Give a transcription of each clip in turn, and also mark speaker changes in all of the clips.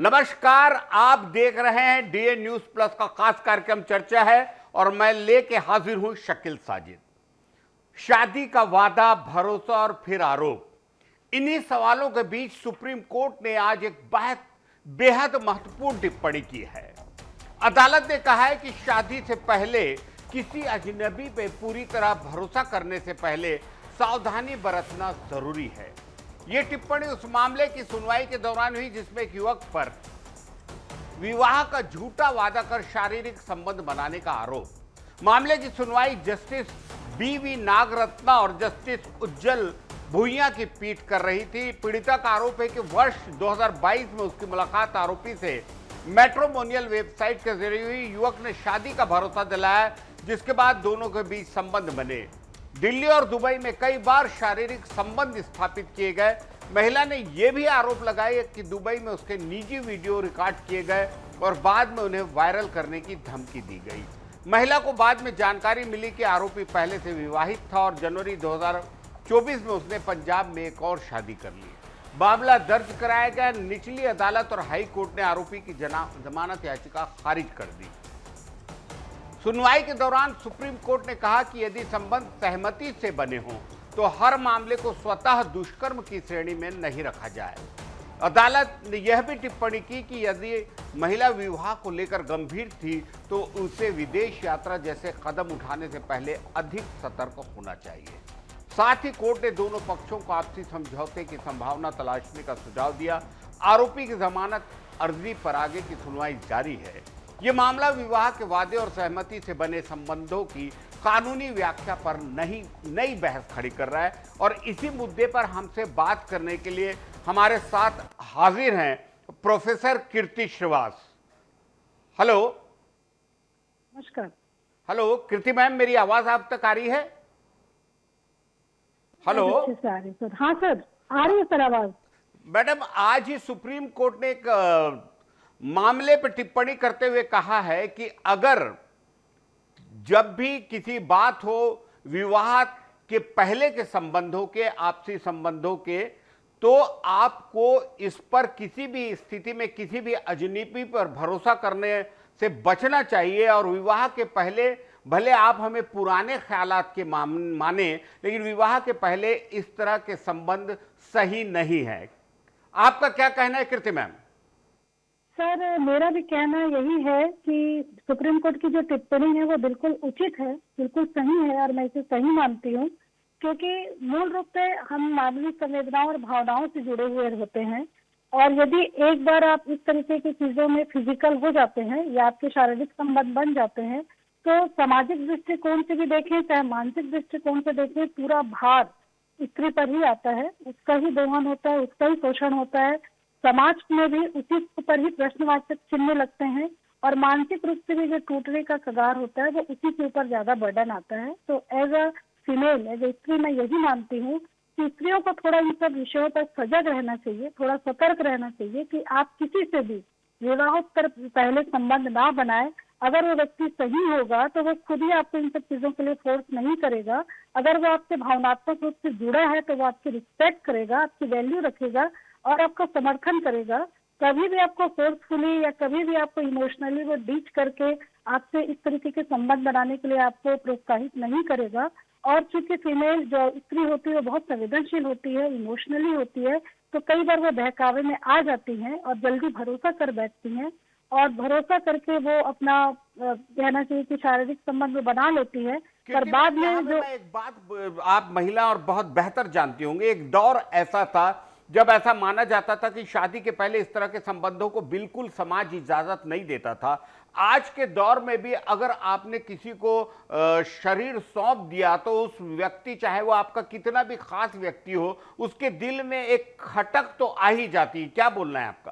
Speaker 1: नमस्कार, आप देख रहे हैं डीए न्यूज प्लस का खास कार्यक्रम चर्चा है और मैं लेके हाजिर हूं शकील साजिद। शादी का वादा, भरोसा और फिर आरोप, इन्हीं सवालों के बीच सुप्रीम कोर्ट ने आज एक बेहद महत्वपूर्ण टिप्पणी की है। अदालत ने कहा है कि शादी से पहले किसी अजनबी पे पूरी तरह भरोसा करने से पहले सावधानी बरतना जरूरी है। यह टिप्पणी उस मामले की सुनवाई के दौरान हुई जिसमें एक युवक पर विवाह का झूठा वादा कर शारीरिक संबंध बनाने का आरोप। मामले की सुनवाई जस्टिस बीवी नागरत्ना और जस्टिस उज्जवल भुइयां की पीठ कर रही थी। पीड़िता का आरोप है कि वर्ष 2022 में उसकी मुलाकात आरोपी से मैट्रिमोनियल वेबसाइट के जरिए हुई। युवक ने शादी का भरोसा दिलाया, जिसके बाद दोनों के बीच संबंध बने। दिल्ली और दुबई में कई बार शारीरिक संबंध स्थापित किए गए। महिला ने यह भी आरोप लगाया कि दुबई में उसके निजी वीडियो रिकॉर्ड किए गए और बाद में उन्हें वायरल करने की धमकी दी गई। महिला को बाद में जानकारी मिली कि आरोपी पहले से विवाहित था और जनवरी 2024 में उसने पंजाब में एक और शादी कर ली। मामला दर्ज कराया गया। निचली अदालत और हाई कोर्ट ने आरोपी की जमानत याचिका खारिज कर दी। सुनवाई के दौरान सुप्रीम कोर्ट ने कहा कि यदि संबंध सहमति से बने हों तो हर मामले को स्वतः दुष्कर्म की श्रेणी में नहीं रखा जाए। अदालत ने यह भी टिप्पणी की कि यदि महिला विवाह को लेकर गंभीर थी तो उसे विदेश यात्रा जैसे कदम उठाने से पहले अधिक सतर्क होना चाहिए। साथ ही कोर्ट ने दोनों पक्षों को आपसी समझौते की संभावना तलाशने का सुझाव दिया। आरोपी की जमानत अर्जी पर आगे की सुनवाई जारी है। यह मामला विवाह के वादे और सहमति से बने संबंधों की कानूनी व्याख्या पर नई बहस खड़ी कर रहा है और इसी मुद्दे पर हमसे बात करने के लिए हमारे साथ हाजिर हैं प्रोफेसर कीर्ति श्रीवास। हेलो।
Speaker 2: नमस्कार।
Speaker 1: हेलो कीर्ति मैम, मेरी आवाज आप तक आ रही है? हेलो।
Speaker 2: हाँ सर, आ रही है सर आवाज।
Speaker 1: मैडम, आज ही सुप्रीम कोर्ट ने एक मामले पर टिप्पणी करते हुए कहा है कि अगर जब भी किसी बात हो विवाह के पहले के संबंधों के, आपसी संबंधों के, तो आपको इस पर किसी भी स्थिति में किसी भी अजनबी पर भरोसा करने से बचना चाहिए और विवाह के पहले भले आप हमें पुराने ख्यालात के माने, लेकिन विवाह के पहले इस तरह के संबंध सही नहीं है। आपका क्या कहना है कीर्ति मैम?
Speaker 2: सर, मेरा भी कहना यही है कि सुप्रीम कोर्ट की जो टिप्पणी है वो बिल्कुल उचित है, बिल्कुल सही है और मैं इसे सही मानती हूँ, क्योंकि मूल रूप से हम मानवीय संवेदनाओं और भावनाओं से जुड़े हुए होते हैं और यदि एक बार आप इस तरीके की चीजों में फिजिकल हो जाते हैं या आपके शारीरिक संबंध बन जाते हैं तो सामाजिक दृष्टिकोण से भी देखें चाहे मानसिक दृष्टिकोण से देखें, पूरा भार स्त्री पर ही आता है। उसका ही दोहन होता है, उसका ही शोषण होता है। समाज में भी उसी पर ही प्रश्नवाचक चिन्ह लगते हैं और मानसिक रूप से भी जो टूटने का कगार होता है वो उसी के ऊपर ज्यादा बर्डन आता है। तो as a female, as a स्त्री, मैं यही मानती हूँ कि स्त्रियों को थोड़ा इन सब विषयों पर सजग रहना चाहिए, थोड़ा सतर्क रहना चाहिए कि आप किसी से भी विवाहोत्तर पहले संबंध ना बनाए। अगर वो व्यक्ति सही होगा तो वो खुद ही आपको इन सब चीजों के लिए फोर्स नहीं करेगा। अगर वो आपसे भावनात्मक रूप से जुड़ा है तो वो आपकी रिस्पेक्ट करेगा, आपकी वैल्यू रखेगा और आपका समर्थन करेगा। कभी भी आपको फोर्सफुली या कभी भी आपको इमोशनली वो डीच करके आपसे इस तरीके के संबंध बनाने के लिए आपको प्रोत्साहित नहीं करेगा। और चूंकि फीमेल जो स्त्री होती है वो बहुत संवेदनशील होती है, इमोशनली होती है, तो कई बार वो बहकावे में आ जाती हैं और जल्दी भरोसा कर बैठती हैं और भरोसा करके वो अपना कहना चाहिए कि शारीरिक संबंध बना लेती है। पर बाद में जो
Speaker 1: एक बात आप महिला और बहुत बेहतर जानती होंगे, एक दौर ऐसा था जब ऐसा माना जाता था कि शादी के पहले इस तरह के संबंधों को बिल्कुल समाज इजाजत नहीं देता था। आज के दौर में भी अगर आपने किसी को शरीर सौंप दिया तो उस व्यक्ति, चाहे वो आपका कितना भी खास व्यक्ति हो, उसके दिल में एक खटक तो आ ही जाती है। क्या बोलना है आपका?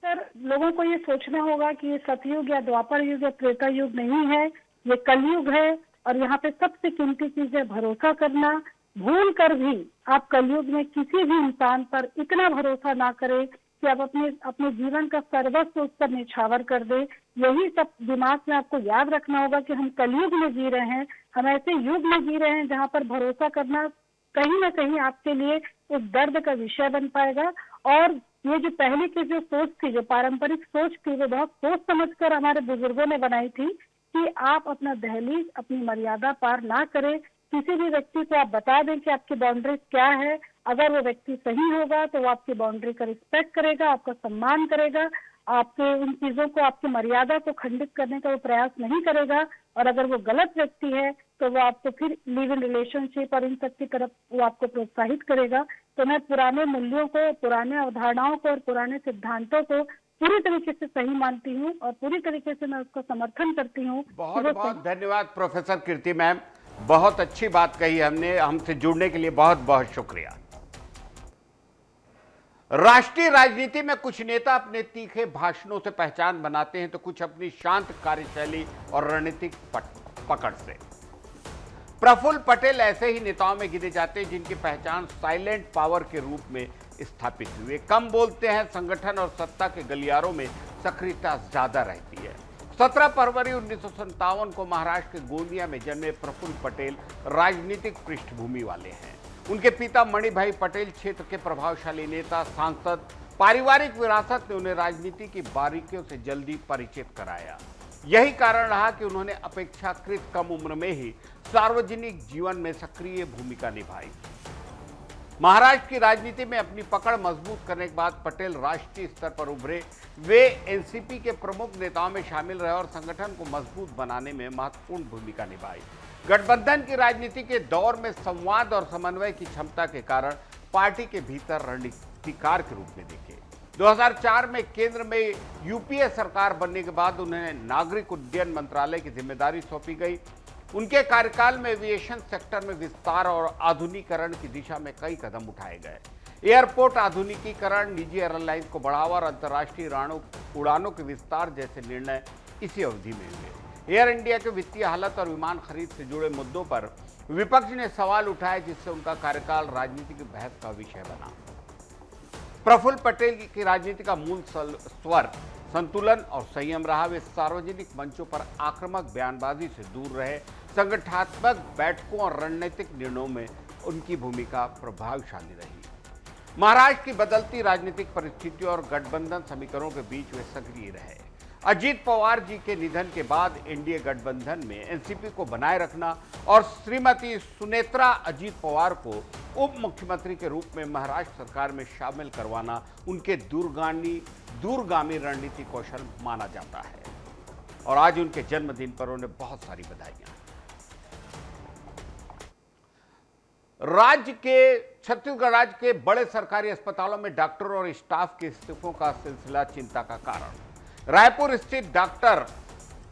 Speaker 2: सर, लोगों को ये सोचना होगा कि ये सतयुग या द्वापर युग या त्रेता युग नहीं है, ये कलयुग है और यहाँ पे सबसे कीमती चीज है भरोसा करना। भूल कर भी आप कलयुग में किसी भी इंसान पर इतना भरोसा ना करें कि आप अपने जीवन का सर्वस्व उस पर निछावर कर दे। यही सब दिमाग में आपको याद रखना होगा कि हम कलयुग में जी रहे हैं, हम ऐसे युग में जी रहे हैं जहाँ पर भरोसा करना कहीं ना कहीं आपके लिए एक दर्द का विषय बन पाएगा और ये जो पहले की जो सोच थी, जो पारंपरिक सोच थी, वो बहुत सोच समझकर हमारे बुजुर्गों ने बनाई थी कि आप अपना दहलीज, अपनी मर्यादा पार ना करें। किसी भी व्यक्ति को आप बता दें कि आपकी बाउंड्री क्या है। अगर वो व्यक्ति सही होगा तो वो आपकी बाउंड्री का रिस्पेक्ट करेगा, आपका सम्मान करेगा, आपके उन चीजों को, आपकी मर्यादा को खंडित करने का वो प्रयास नहीं करेगा। और अगर वो गलत व्यक्ति है तो वो आपको फिर लिव इन रिलेशनशिप और इन सब की तरफ वो आपको प्रोत्साहित करेगा। तो मैं पुराने मूल्यों को, पुराने अवधारणाओं को और पुराने सिद्धांतों को पूरी तरीके से सही मानती हूँ और पूरी तरीके से मैं उसका समर्थन करती हूँ।
Speaker 1: बहुत बहुत धन्यवाद प्रोफेसर कीर्ति मैम, बहुत अच्छी बात कही हमने। हमसे जुड़ने के लिए बहुत बहुत शुक्रिया। राष्ट्रीय राजनीति में कुछ नेता अपने तीखे भाषणों से पहचान बनाते हैं तो कुछ अपनी शांत कार्यशैली और रणनीतिक पकड़ से। प्रफुल्ल पटेल ऐसे ही नेताओं में गिने जाते हैं जिनकी पहचान साइलेंट पावर के रूप में स्थापित हुई। कम बोलते हैं, संगठन और सत्ता के गलियारों में सक्रियता ज्यादा रहती है। 17 फरवरी 1957 को महाराष्ट्र के गोंदिया में जन्मे प्रफुल्ल पटेल राजनीतिक पृष्ठभूमि वाले हैं। उनके पिता मणिभाई पटेल क्षेत्र के प्रभावशाली नेता, सांसद। पारिवारिक विरासत ने उन्हें राजनीति की बारीकियों से जल्दी परिचित कराया। यही कारण रहा कि उन्होंने अपेक्षाकृत कम उम्र में ही सार्वजनिक जीवन में सक्रिय भूमिका निभाई। महाराष्ट्र की राजनीति में अपनी पकड़ मजबूत करने के बाद पटेल राष्ट्रीय स्तर पर उभरे। वे एनसीपी के प्रमुख नेताओं में शामिल रहे और संगठन को मजबूत बनाने में महत्वपूर्ण भूमिका निभाई। गठबंधन की राजनीति के दौर में संवाद और समन्वय की क्षमता के कारण पार्टी के भीतर रणनीतिकार के रूप में दिखे। 2004 में केंद्र में यूपीए सरकार बनने के बाद उन्हें नागरिक उड्डयन मंत्रालय की जिम्मेदारी सौंपी गई। उनके कार्यकाल में एविएशन सेक्टर में विस्तार और आधुनिकीकरण की दिशा में कई कदम उठाए गए। एयरपोर्ट आधुनिकीकरण, निजी एयरलाइंस को बढ़ावा और अंतर्राष्ट्रीय उड़ानों के विस्तार जैसे निर्णय इसी अवधि में हुए। एयर इंडिया के वित्तीय हालत और विमान खरीद से जुड़े मुद्दों पर विपक्ष ने सवाल उठाए, जिससे उनका कार्यकाल राजनीति की बहस का विषय बना। प्रफुल्ल पटेल की राजनीति का मूल स्वर संतुलन और संयम रहा। वे सार्वजनिक मंचों पर आक्रामक बयानबाजी से दूर रहे। संगठनात्मक बैठकों और रणनीतिक निर्णयों में उनकी भूमिका प्रभावशाली रही। महाराष्ट्र की बदलती राजनीतिक परिस्थितियों और गठबंधन समीकरणों के बीच वे सक्रिय रहे। अजीत पवार जी के निधन के बाद एनडीए गठबंधन में एनसीपी को बनाए रखना और श्रीमती सुनेत्रा अजीत पवार को उप मुख्यमंत्री के रूप में महाराष्ट्र सरकार में शामिल करवाना उनके दूरगामी रणनीति कौशल माना जाता है। और आज उनके जन्मदिन पर उन्हें बहुत सारी बधाइयां। छत्तीसगढ़ राज्य के बड़े सरकारी अस्पतालों में डॉक्टरों और स्टाफ के इस्तीफों का सिलसिला चिंता का कारण। रायपुर स्थित डॉक्टर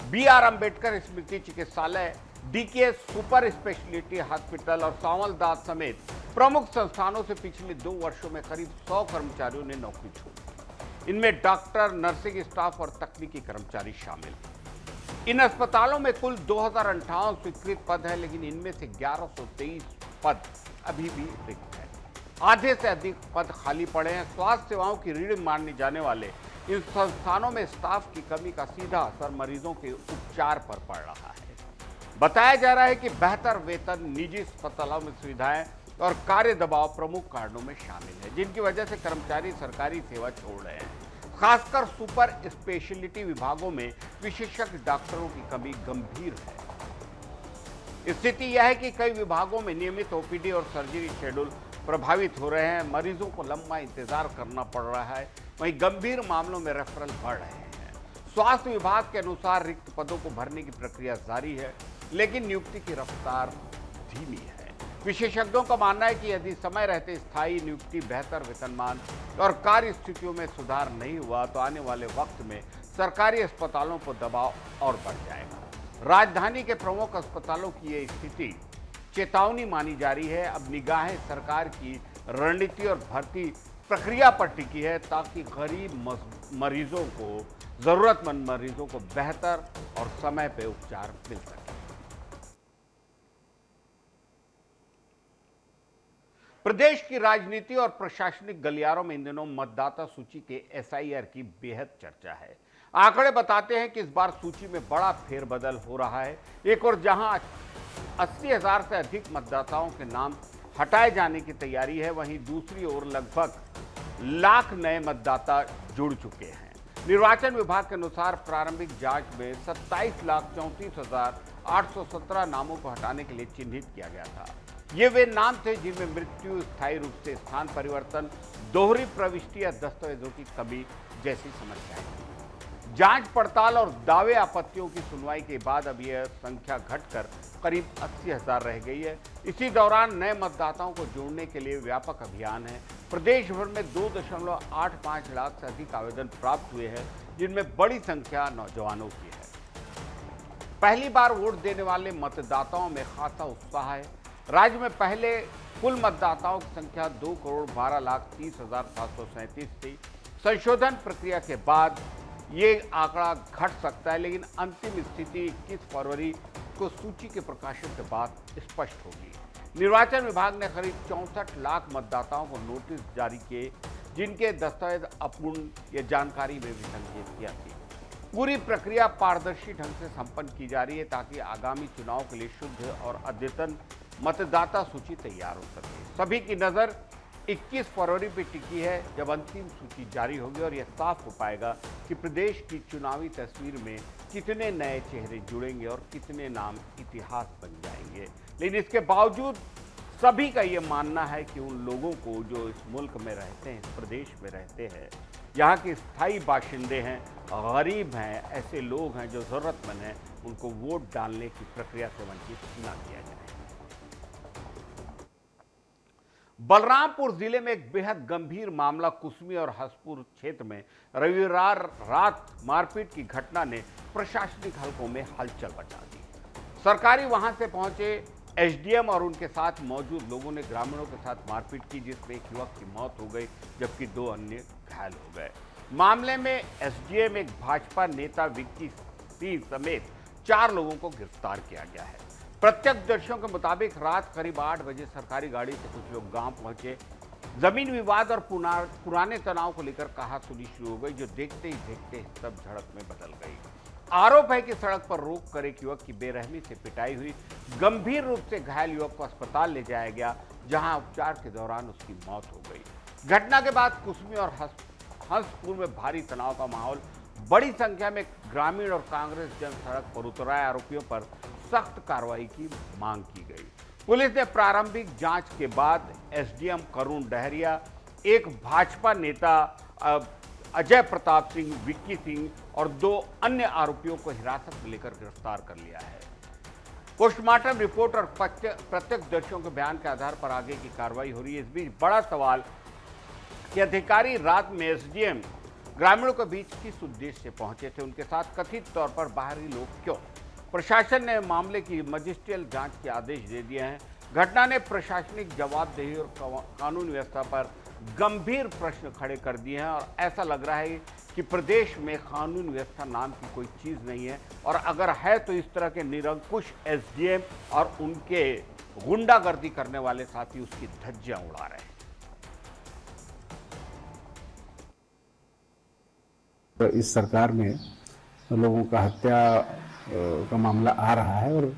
Speaker 1: BR अंबेडकर स्मृति चिकित्सालय, डीकेएस सुपर स्पेशलिटी हॉस्पिटल और सांवलदास समेत प्रमुख संस्थानों से पिछले 2 वर्षों में करीब 100 कर्मचारियों ने नौकरी छोड़ी। इनमें डॉक्टर, नर्सिंग स्टाफ और तकनीकी कर्मचारी शामिल। इन अस्पतालों में कुल 2058 स्वीकृत पद हैं, लेकिन इनमें से 1123 पद अभी भी रिक्त हैं। आधे से अधिक पद खाली पड़े हैं। स्वास्थ्य सेवाओं की रीढ़ मानने जाने वाले इन संस्थानों में स्टाफ की कमी का सीधा असर मरीजों के उपचार पर पड़ रहा है। बताया जा रहा है कि बेहतर वेतन, निजी अस्पतालों में सुविधाएं और कार्य दबाव प्रमुख कारणों में शामिल है, जिनकी वजह से कर्मचारी सरकारी सेवा छोड़ रहे हैं। खासकर सुपर स्पेशलिटी विभागों में विशेषज्ञ डॉक्टरों की कमी गंभीर है। स्थिति यह है कि कई विभागों में नियमित ओपीडी और सर्जरी शेड्यूल प्रभावित हो रहे हैं। मरीजों को लंबा इंतजार करना पड़ रहा है। वहीं गंभीर मामलों में रेफरल बढ़ रहे हैं। स्वास्थ्य विभाग के अनुसार रिक्त पदों को भरने की प्रक्रिया जारी है, लेकिन नियुक्ति की रफ्तार धीमी है। विशेषज्ञों का मानना है कि यदि समय रहते स्थायी नियुक्ति, बेहतर वेतनमान और कार्य स्थितियों में सुधार नहीं हुआ तो आने वाले वक्त में सरकारी अस्पतालों पर दबाव और बढ़ जाएगा। राजधानी के प्रमुख अस्पतालों की ये स्थिति चेतावनी मानी जा रही है। अब निगाहें सरकार की रणनीति और भर्ती प्रक्रिया पर टिकी है, ताकि गरीब मरीजों को, जरूरतमंद मरीजों को बेहतर और समय पे उपचार मिल सके। प्रदेश की राजनीति और प्रशासनिक गलियारों में इन दिनों मतदाता सूची के SIR की बेहद चर्चा है। आंकड़े बताते हैं कि इस बार सूची में बड़ा फेरबदल हो रहा है। एक और जहां 80,000 से अधिक मतदाताओं के नाम हटाए जाने की तैयारी है, वहीं दूसरी ओर लगभग लाख नए मतदाता जुड़ चुके हैं। निर्वाचन विभाग के अनुसार प्रारंभिक जांच में 27,34,817 नामों को हटाने के लिए चिन्हित किया गया था। ये वे नाम थे जिनमें मृत्यु, स्थायी रूप से स्थान परिवर्तन, दोहरी प्रविष्टि या दस्तावेजों की कमी जैसी समस्याएं थी। जांच पड़ताल और दावे आपत्तियों की सुनवाई के बाद अब यह संख्या घटकर करीब 80,000 रह गई है। इसी दौरान नए मतदाताओं को जोड़ने के लिए व्यापक अभियान है। प्रदेश भर में 2.85 लाख से अधिक आवेदन प्राप्त हुए हैं, जिनमें बड़ी संख्या नौजवानों की है। पहली बार वोट देने वाले मतदाताओं में खासा उत्साह है। राज्य में पहले कुल मतदाताओं की संख्या 2,12,30,737 थी। संशोधन प्रक्रिया के बाद ये आंकड़ा घट सकता है, लेकिन अंतिम स्थिति 21 फरवरी को सूची के प्रकाशन के बाद स्पष्ट होगी। निर्वाचन विभाग ने करीब 64 लाख मतदाताओं को नोटिस जारी किए, जिनके दस्तावेज अपूर्ण या जानकारी में भी संकेत किया थी। पूरी प्रक्रिया पारदर्शी ढंग से संपन्न की जा रही है ताकि आगामी चुनाव के लिए शुद्ध और अद्यतन मतदाता सूची तैयार हो सके। सभी की नजर 21 फरवरी पर टिकी है, जब अंतिम सूची जारी होगी और यह साफ हो पाएगा कि प्रदेश की चुनावी तस्वीर में कितने नए चेहरे जुड़ेंगे और कितने नाम इतिहास बन जाएंगे। लेकिन इसके बावजूद सभी का ये मानना है कि उन लोगों को जो इस मुल्क में रहते हैं, इस प्रदेश में रहते हैं, यहाँ के स्थायी बाशिंदे हैं, गरीब हैं, ऐसे लोग हैं जो ज़रूरतमंद हैं, उनको वोट डालने की प्रक्रिया से वंचित न किया जाए। बलरामपुर जिले में एक बेहद गंभीर मामला कुसमी और हसपुर क्षेत्र में रविवार रात मारपीट की घटना ने प्रशासनिक हलकों में हलचल मचा दी। सरकारी वहां से पहुंचे एसडीएम और उनके साथ मौजूद लोगों ने ग्रामीणों के साथ मारपीट की, जिसमें एक युवक की मौत हो गई जबकि 2 अन्य घायल हो गए। मामले में एसडीएम एक भाजपा नेता विक्की सिंह समेत 4 लोगों को गिरफ्तार किया गया है। प्रत्यक्षदर्शियों के मुताबिक रात करीब 8 बजे सरकारी गाड़ी से कुछ लोग गांव पहुंचे। जमीन विवाद और पुराने तनाव को लेकर कहासुनी शुरू हो गई, जो देखते ही देखते सब झड़प में बदल गई। आरोप है कि सड़क पर रोक कर एक युवक की बेरहमी से पिटाई हुई। गंभीर रूप से घायल युवक को अस्पताल ले जाया गया, जहां उपचार के दौरान उसकी मौत हो गई। घटना के बाद कुसमी और हंसपुर में भारी तनाव का माहौल। बड़ी संख्या में ग्रामीण और कांग्रेस जन सड़क पर उतर आए। आरोपियों पर सख्त कार्रवाई की मांग की गई। पुलिस ने प्रारंभिक जांच के बाद एसडीएम करुण डहरिया, एक भाजपा नेता अजय प्रताप सिंह, विक्की सिंह और 2 अन्य आरोपियों को हिरासत में लेकर गिरफ्तार कर लिया है। पोस्टमार्टम रिपोर्ट और प्रत्यक्षदर्शियों के बयान के आधार पर आगे की कार्रवाई हो रही है। इस बीच बड़ा सवाल कि अधिकारी रात में एसडीएम ग्रामीणों के बीच किस उद्देश्य से पहुंचे थे, उनके साथ कथित तौर पर बाहरी लोग क्यों। प्रशासन ने मामले की मजिस्ट्रियल जांच के आदेश दे दिए हैं। घटना ने प्रशासनिक जवाबदेही और कानून व्यवस्था पर गंभीर प्रश्न खड़े कर दिए हैं और ऐसा लग रहा है कि प्रदेश में कानून व्यवस्था नाम की कोई चीज नहीं है, और अगर है तो इस तरह के निरंकुश एसडीएम और उनके गुंडागर्दी करने वाले साथी उसकी धज्जियां उड़ा रहे हैं।
Speaker 3: तो इस सरकार में लोगों का हत्या का मामला आ रहा है और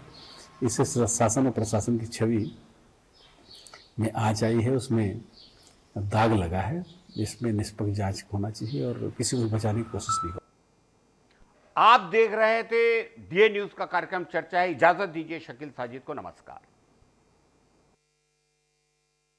Speaker 3: इससे शासन और प्रशासन की छवि में आँच आई है, उसमें दाग लगा है। इसमें निष्पक्ष जांच होना चाहिए और किसी को बचाने की कोशिश नहीं हो।
Speaker 1: आप देख रहे थे डीए न्यूज का कार्यक्रम चर्चा है। इजाजत दीजिए शकील साजिद को। नमस्कार।